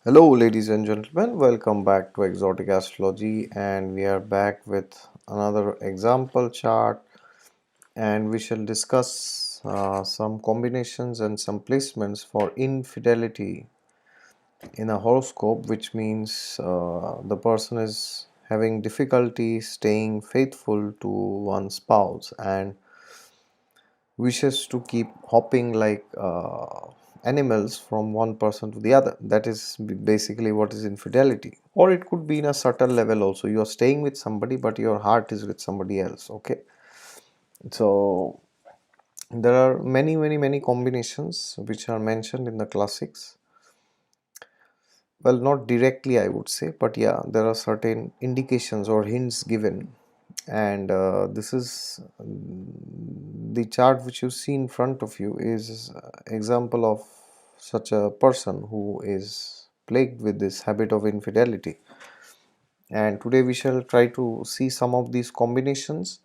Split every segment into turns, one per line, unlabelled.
Hello, ladies and gentlemen. Welcome back to Exotic Astrology, and we are back with another example chart. And we shall discuss some combinations and some placements for infidelity in a horoscope, which means the person is having difficulty staying faithful to one's spouse and wishes to keep hopping like animals from one person to the other. That is basically what is infidelity. Or it could be in a subtle level also. You are staying with somebody, but your heart is with somebody else. Okay. So there are many combinations which are mentioned in the classics. Well, not directly, I would say, but yeah, there are certain indications or hints given. And this is the chart which you see in front of you is example of such a person who is plagued with this habit of infidelity. And today we shall try to see some of these combinations.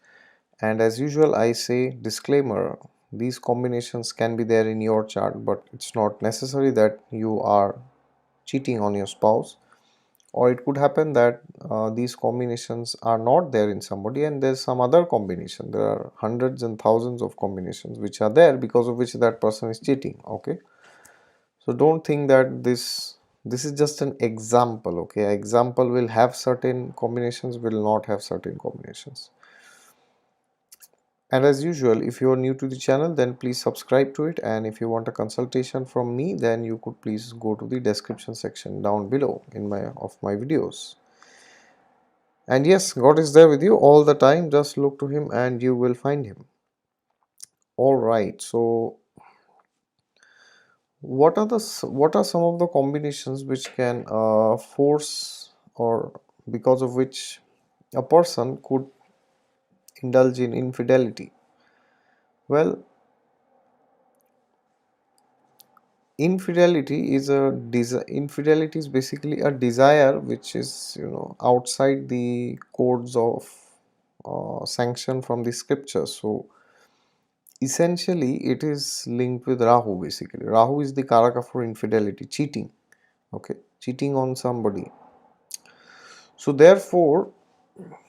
And as usual, I say disclaimer, these combinations can be there in your chart, but it's not necessary that you are cheating on your spouse, or it could happen that these combinations are not there in somebody and there's some other combination. There are hundreds and thousands of combinations which are there because of which that person is cheating. Okay, so don't think that this is just an example. Okay, example will have certain combinations, will not have certain combinations. And as usual, if you are new to the channel, then please subscribe to it, and if you want a consultation from me, then you could please go to the description section down below in my videos. And yes, God is there with you all the time. Just look to Him and you will find Him. All right. So, what are some of the combinations which can force, or because of which a person could indulge in infidelity? Well, infidelity is basically a desire which is outside the codes of sanction from the scriptures. So essentially it is linked with Rahu. Basically Rahu is the karaka for infidelity, cheating. Okay, cheating on somebody. So therefore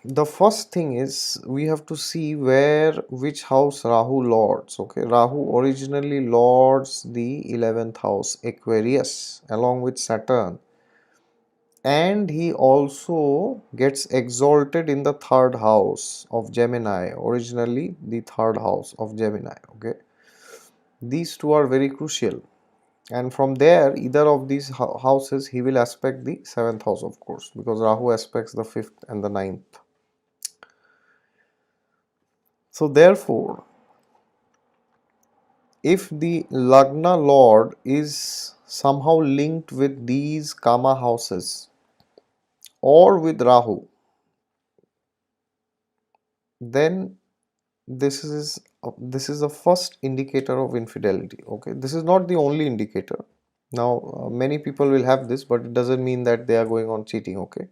the first thing is we have to see which house Rahu lords. Okay, Rahu originally lords the 11th house, Aquarius, along with Saturn, and he also gets exalted in the third house of Gemini, originally the third house of Gemini. Okay, these two are very crucial, and from there either of these houses he will aspect the 7th house, of course, because Rahu aspects the 5th and the 9th. So therefore if the Lagna Lord is somehow linked with these Kama houses or with Rahu, then this is the first indicator of infidelity. Okay, this is not the only indicator. Now many people will have this, but it doesn't mean that they are going on cheating. Okay,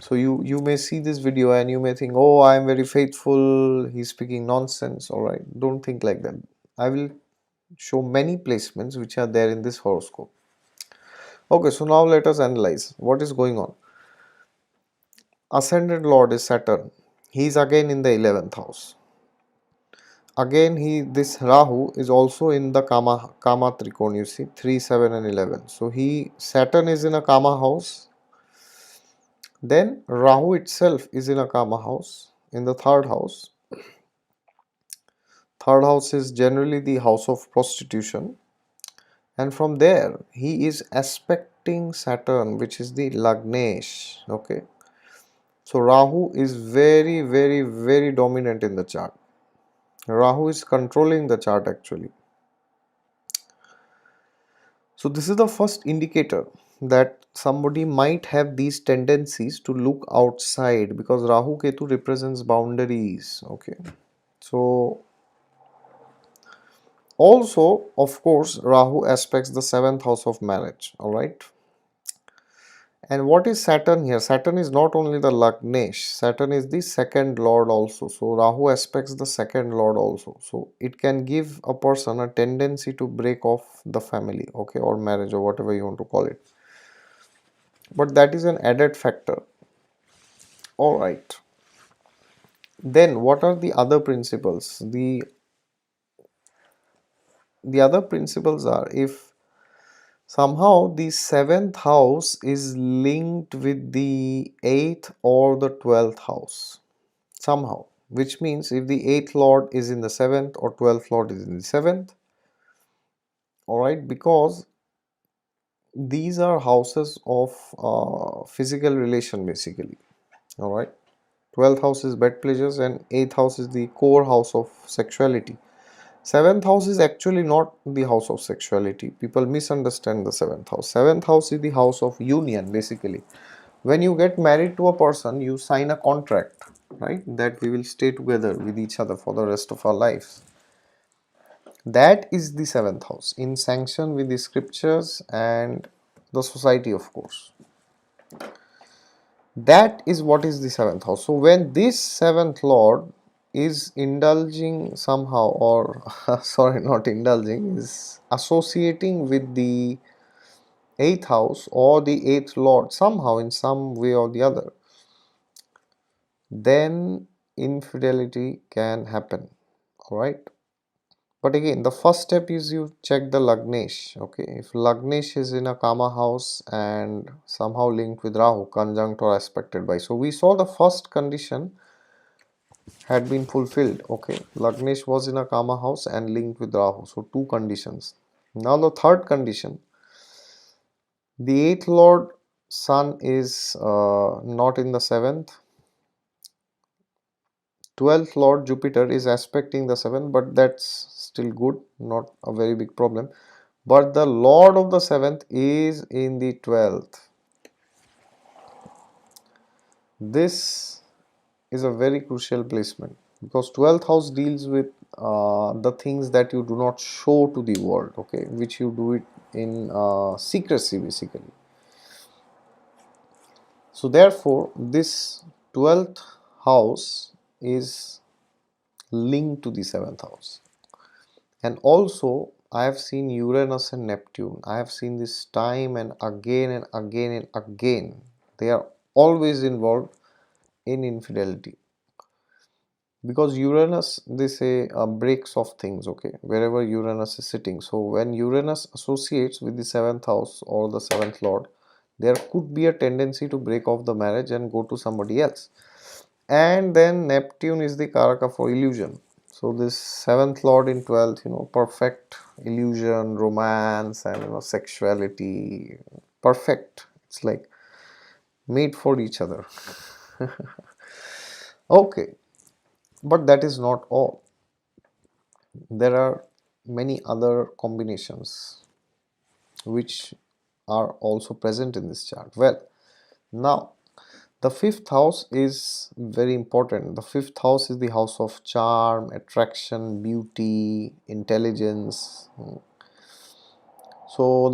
so you may see this video and you may think, oh, I am very faithful, he's speaking nonsense. All right, don't think like that. I will show many placements which are there in this horoscope. Okay, so now let us analyze what is going on. Ascendant Lord is Saturn. He is again in the 11th house. Again, this Rahu is also in the Kama Trikon. You see, 3, 7, and 11. So Saturn is in a Kama house. Then Rahu itself is in a Kama house, in the third house. Third house is generally the house of prostitution, and from there he is aspecting Saturn, which is the Lagnesh. Okay, so Rahu is very dominant in the chart. Rahu is controlling the chart actually. So this is the first indicator that somebody might have these tendencies to look outside, because Rahu Ketu represents boundaries. Okay, so also of course Rahu aspects the 7th house of marriage. All right, and what is Saturn here? Saturn is not only the Lagnesh, Saturn is the second lord also. So Rahu aspects the second lord also. So it can give a person a tendency to break off the family, okay, or marriage, or whatever you want to call it. but that is an added factor. All right. Then what are the other principles? The other principles are, if somehow the seventh house is linked with the eighth or the 12th house, somehow, which means if the eighth lord is in the seventh or 12th lord is in the seventh, all right, because these are houses of physical relation basically, all right. 12th house is bed pleasures and 8th house is the core house of sexuality. 7th house is actually not the house of sexuality. People misunderstand the 7th house. 7th house is the house of union basically. When you get married to a person, you sign a contract, right? That we will stay together with each other for the rest of our lives. That is the 7th house, in sanction with the scriptures and the society, of course. That is what is the 7th house. So when this 7th lord is indulging somehow, or sorry, not indulging, is associating with the 8th house or the 8th lord somehow in some way or the other, then infidelity can happen. All right. But again, the first step is you check the Lagnesh. Okay, if Lagnesh is in a Kama house and somehow linked with Rahu, conjunct or aspected by. So we saw the first condition had been fulfilled. Okay, Lagnesh was in a Kama house and linked with Rahu. So two conditions. Now the third condition, the eighth lord Sun is not in the seventh. 12th lord Jupiter is aspecting the seventh, but that's still good, not a very big problem. But the lord of the seventh is in the 12th. This is a very crucial placement because 12th house deals with the things that you do not show to the world, okay, which you do it in secrecy basically. So therefore this 12th house is linked to the 7th house. And also I have seen Uranus and Neptune. I have seen this time and again and again and again. They are always involved in infidelity. Because Uranus, they say, breaks of things, okay, wherever Uranus is sitting. So when Uranus associates with the 7th house or the 7th lord, there could be a tendency to break off the marriage and go to somebody else. And then Neptune is the Karaka for illusion. So this 7th lord in 12th, perfect illusion, romance, and sexuality, perfect. It's like made for each other. Okay, but that is not all. There are many other combinations which are also present in this chart. Well, now the fifth house is very important. The fifth house is the house of charm, attraction, beauty, intelligence. So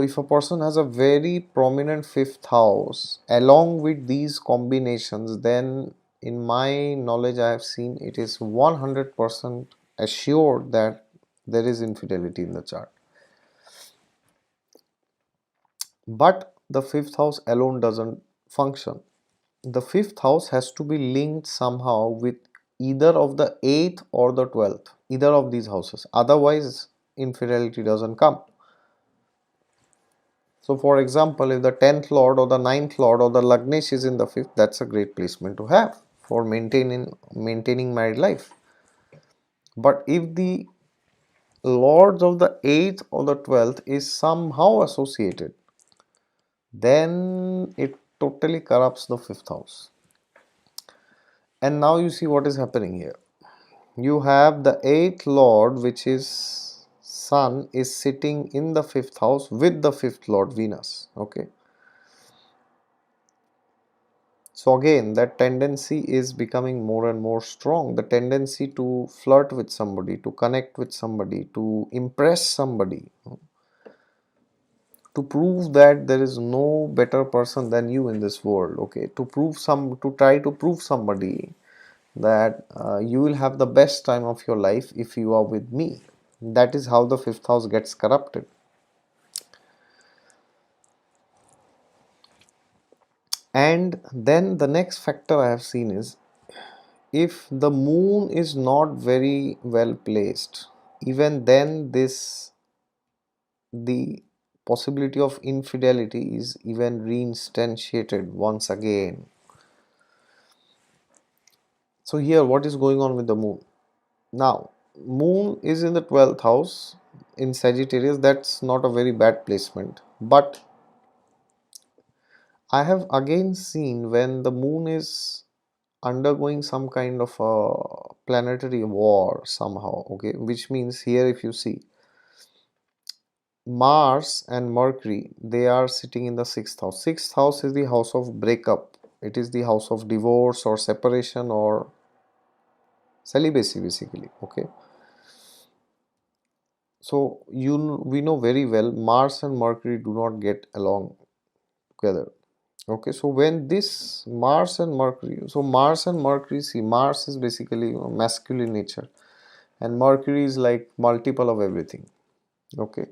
if a person has a very prominent fifth house along with these combinations, then in my knowledge I have seen it is 100% assured that there is infidelity in the chart. But the fifth house alone doesn't function. The fifth house has to be linked somehow with either of the 8th or the 12th, either of these houses. Otherwise, infidelity doesn't come. So, for example, if the 10th lord or the 9th lord or the Lagnesh is in the 5th, that's a great placement to have for maintaining married life. But if the lords of the 8th or the 12th is somehow associated, then it totally corrupts the 5th house. And now you see what is happening here. You have the 8th lord, which is Sun, is sitting in the 5th house with the 5th lord Venus. Okay. So again, that tendency is becoming more and more strong. The tendency to flirt with somebody, to connect with somebody, to impress somebody, to prove that there is no better person than you in this world. Okay, to try to prove somebody that you will have the best time of your life if you are with me. That is how the fifth house gets corrupted. And then the next factor I have seen is, if the moon is not very well placed, even then the possibility of infidelity is even reinstantiated once again. So here, what is going on with the moon? Now, moon is in the 12th house in Sagittarius. That's not a very bad placement, but I have again seen when the moon is undergoing some kind of a planetary war somehow, okay, which means here, if you see, Mars and Mercury, they are sitting in the 6th house. 6th house is the house of breakup. It is the house of divorce or separation or celibacy, basically, okay. So we know very well Mars and Mercury do not get along together. Okay, so when this Mars and Mercury, see, Mars is basically, masculine nature, and Mercury is like multiple of everything. Okay,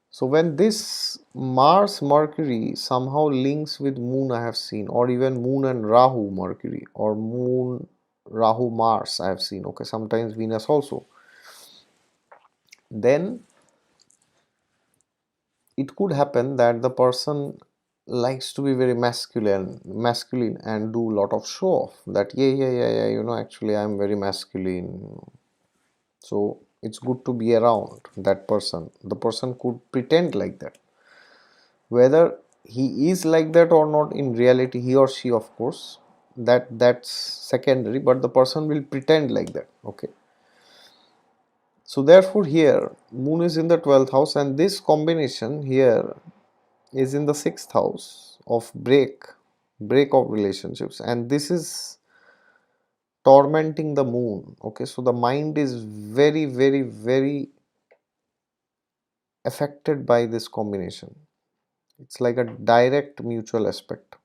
so when this Mars Mercury somehow links with Moon, I have seen, or even Moon and Rahu Mercury, or Moon Rahu Mars, I have seen. Okay, sometimes Venus also. Then it could happen that the person likes to be very masculine and do a lot of show off, that yeah, actually I'm very masculine, so it's good to be around that person. The person could pretend like that, whether he is like that or not in reality, he or she, of course, that's secondary, but the person will pretend like that. Okay, so therefore here moon is in the 12th house, and this combination here is in the 6th house of break of relationships, and this is tormenting the moon. Okay, so the mind is very affected by this combination. It's like a direct mutual aspect.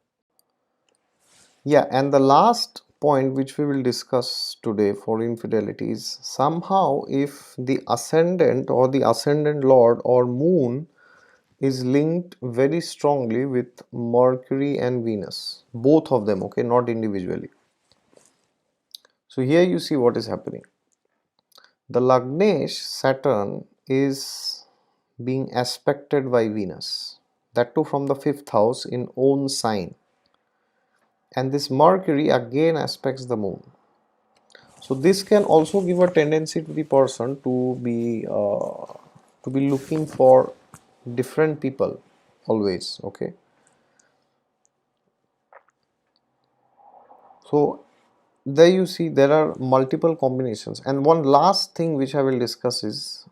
Yeah, and the last point which we will discuss today for infidelity is, somehow if the ascendant or the ascendant lord or moon is linked very strongly with Mercury and Venus, both of them, okay, not individually. So here you see what is happening. The Lagnesh Saturn is being aspected by Venus, that too from the 5th house in own sign, and this Mercury again aspects the moon. So this can also give a tendency to the person to be looking for different people always. Okay, so there you see there are multiple combinations, and one last thing which I will discuss is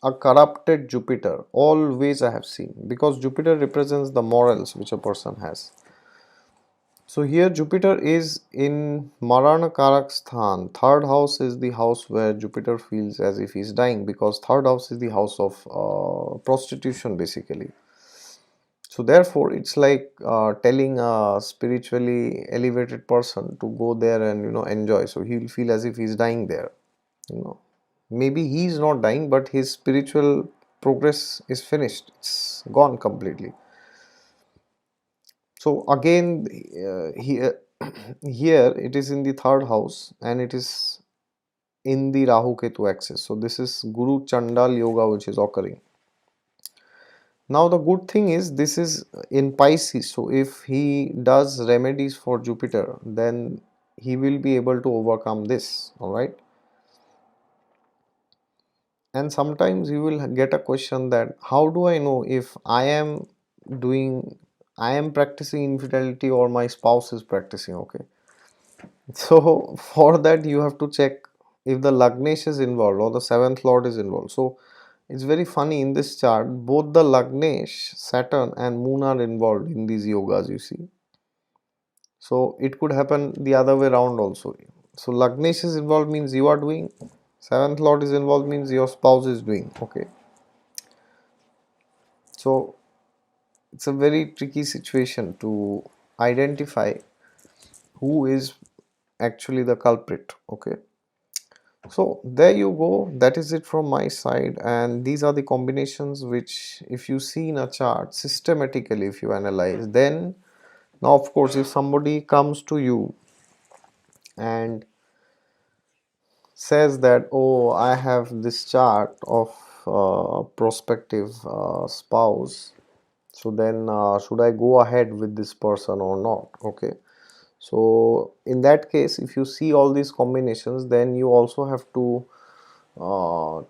a corrupted Jupiter. Always I have seen, because Jupiter represents the morals which a person has. So here Jupiter is in Marana Karak Sthan. Third house is the house where Jupiter feels as if he's dying, because third house is the house of prostitution basically. So therefore it's like telling a spiritually elevated person to go there and enjoy. So he'll feel as if he's dying there. You know, maybe he's not dying, but his spiritual progress is finished. It's gone completely. So again, here here it is in the third house, and it is in the Rahu Ketu axis. So this is Guru Chandal Yoga which is occurring. Now the good thing is this is in Pisces. So if he does remedies for Jupiter, then he will be able to overcome this. All right. And sometimes you will get a question that, how do I know if doing I am practicing infidelity or my spouse is practicing? Okay, so for that you have to check if the Lagnesh is involved or the 7th lord is involved. So it's very funny, in this chart both the Lagnesh, Saturn and Moon are involved in these yogas, you see. So it could happen the other way around also. So Lagnesh is involved means you are doing, 7th lord is involved means your spouse is doing. Okay, so it's a very tricky situation to identify who is actually the culprit. Okay, so there you go, that is it from my side, and these are the combinations which, if you see in a chart systematically, if you analyze, then Now, of course, if somebody comes to you and says that, oh, I have this chart of prospective spouse, so then should I go ahead with this person or not? Okay, so in that case, if you see all these combinations, then you also have to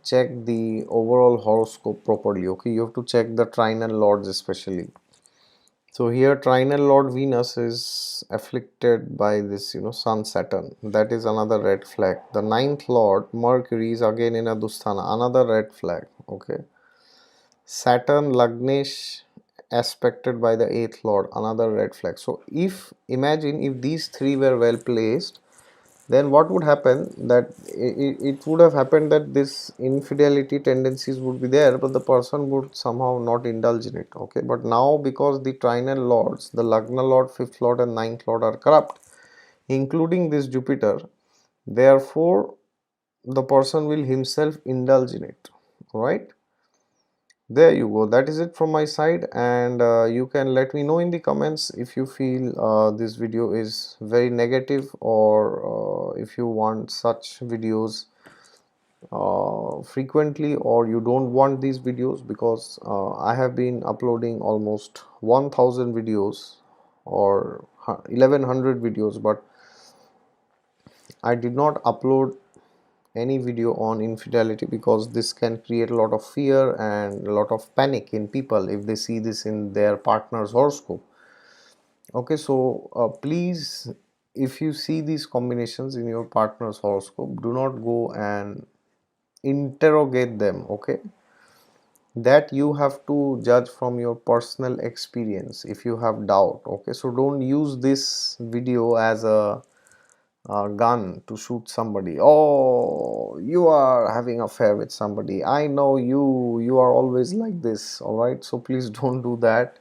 check the overall horoscope properly. Okay, you have to check the trinal lords especially. So here trinal lord Venus is afflicted by this, Sun Saturn. That is another red flag. The ninth lord Mercury is again in a Dusthana, another red flag. Okay. Saturn Lagnesh aspected by the eighth lord, another red flag. So if imagine if these three were well placed, then what would happen, that it would have happened that this infidelity tendencies would be there, but the person would somehow not indulge in it. Okay, but now because the trinal lords, the lagna lord, fifth lord and ninth lord are corrupt, including this Jupiter, therefore the person will himself indulge in it. Right, there you go. That is it from my side, and you can let me know in the comments if you feel this video is very negative, or if you want such videos frequently, or you don't want these videos, because I have been uploading almost 1000 videos or 1100 videos, but I did not upload any video on infidelity because this can create a lot of fear and a lot of panic in people if they see this in their partner's horoscope. Okay, so please, if you see these combinations in your partner's horoscope, do not go and interrogate them. Okay, that you have to judge from your personal experience if you have doubt. Okay, so don't use this video as a gun to shoot somebody. Oh, you are having affair with somebody, I know you are always like this. All right, so please don't do that.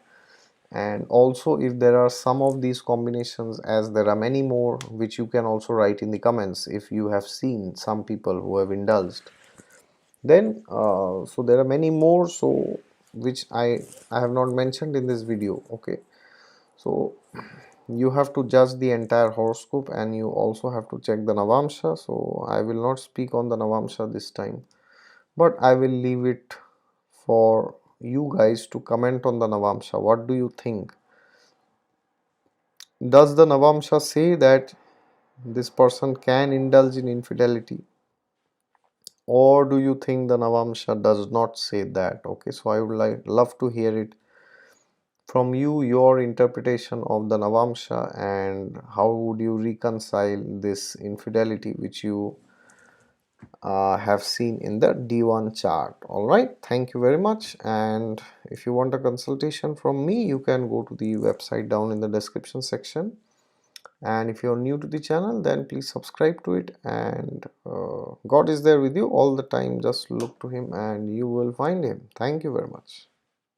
And also, if there are some of these combinations, as there are many more, which you can also write in the comments if you have seen some people who have indulged, then so there are many more, so which I have not mentioned in this video. Okay, so you have to judge the entire horoscope, and you also have to check the Navamsha. So I will not speak on the Navamsha this time, but I will leave it for you guys to comment on the Navamsha. What do you think? Does the Navamsha say that this person can indulge in infidelity, or do you think the Navamsha does not say that? Okay, so I would love to hear it from you, your interpretation of the Navamsha, and how would you reconcile this infidelity which you have seen in the D1 chart. All right, thank you very much. And if you want a consultation from me, you can go to the website down in the description section. And if you're new to the channel, then please subscribe to it. And God is there with you all the time. Just look to Him and you will find Him. Thank you very much.